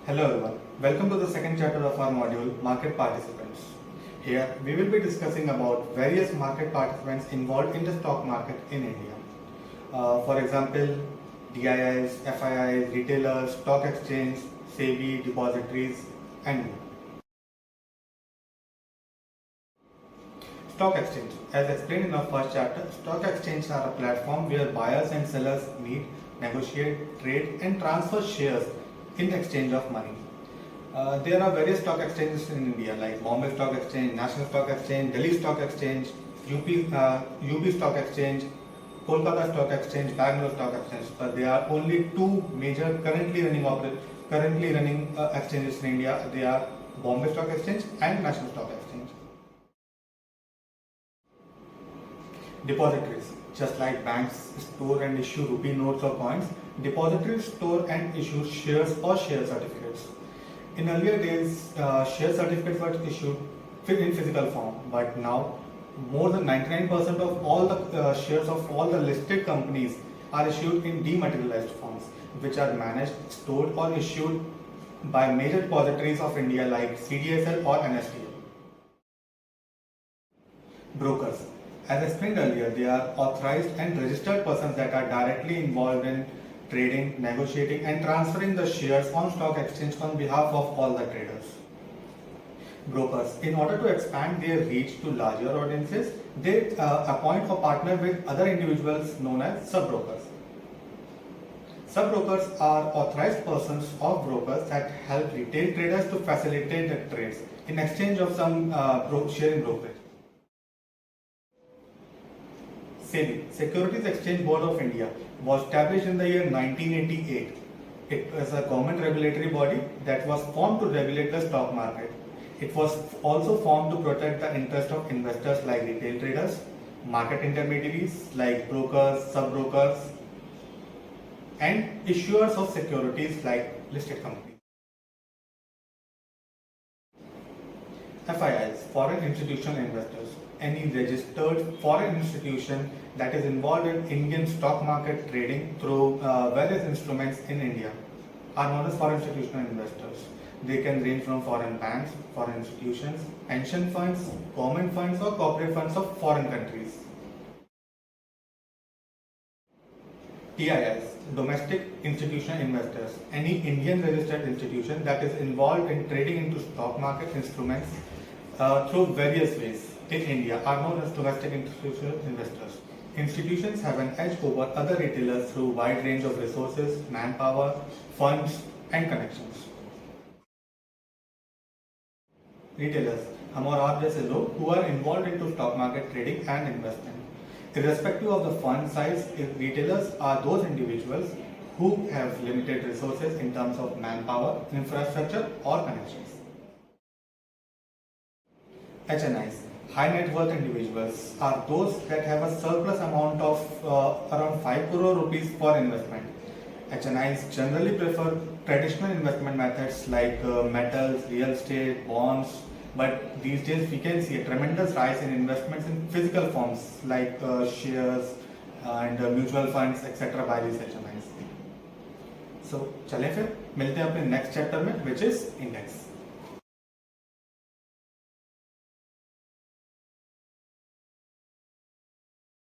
Hello everyone, welcome to the second chapter of our module Market Participants. Here we will be discussing about various market participants involved in the stock market in India. For example, DIIs, FIIs, retailers, stock exchange, SEBI, depositories and more. Stock exchange. As explained in our first chapter, stock exchanges are a platform where buyers and sellers meet, negotiate, trade and transfer shares in exchange of money. There are various stock exchanges in India like Bombay Stock Exchange, National Stock Exchange, Delhi Stock Exchange, UB Stock Exchange, Kolkata Stock Exchange, Bangalore Stock Exchange. But there are only two major currently running exchanges in India. They are Bombay Stock Exchange and National Stock Exchange. Depositories. Just like banks store and issue rupee notes or coins, depositories store and issue shares or share certificates. In earlier days, share certificates were issued in physical form, but now more than 99% of all the shares of all the listed companies are issued in dematerialized forms, which are managed, stored or issued by major depositories of India like CDSL or NSDL. Brokers. As explained earlier, they are authorized and registered persons that are directly involved in trading, negotiating and transferring the shares on stock exchange on behalf of all the traders. Brokers, in order to expand their reach to larger audiences, they appoint or partner with other individuals known as sub-brokers. Sub-brokers are authorized persons or brokers that help retail traders to facilitate the trades in exchange of some sharing brokerage. SEBI, Securities Exchange Board of India, was established in the year 1988. It was a government regulatory body that was formed to regulate the stock market. It was also formed to protect the interest of investors like retail traders, market intermediaries like brokers, sub-brokers, and issuers of securities like listed companies. FIIs, Foreign Institutional Investors. Any registered foreign institution that is involved in Indian stock market trading through various instruments in India are known as foreign institutional investors. They can range from foreign banks, foreign institutions, pension funds, government funds or corporate funds of foreign countries. TIIs, Domestic Institutional Investors. Any Indian registered institution that is involved in trading into stock market instruments through various ways in India are known as domestic institutional investors. Institutions have an edge over other retailers through a wide range of resources, manpower, funds and connections. Retailers, हम और आप जैसे लोग who are involved into stock market trading and investment. Irrespective of the fund size, retailers are those individuals who have limited resources in terms of manpower, infrastructure or connections. HNIs, high net worth individuals, are those that have a surplus amount of around 5 crore rupees for investment. HNIs generally prefer traditional investment methods like metals, real estate, bonds, but these days we can see a tremendous rise in investments in physical forms like shares and mutual funds etc. by these HNIs. So चलें फिर मिलते हैं अपने next chapter में which is index.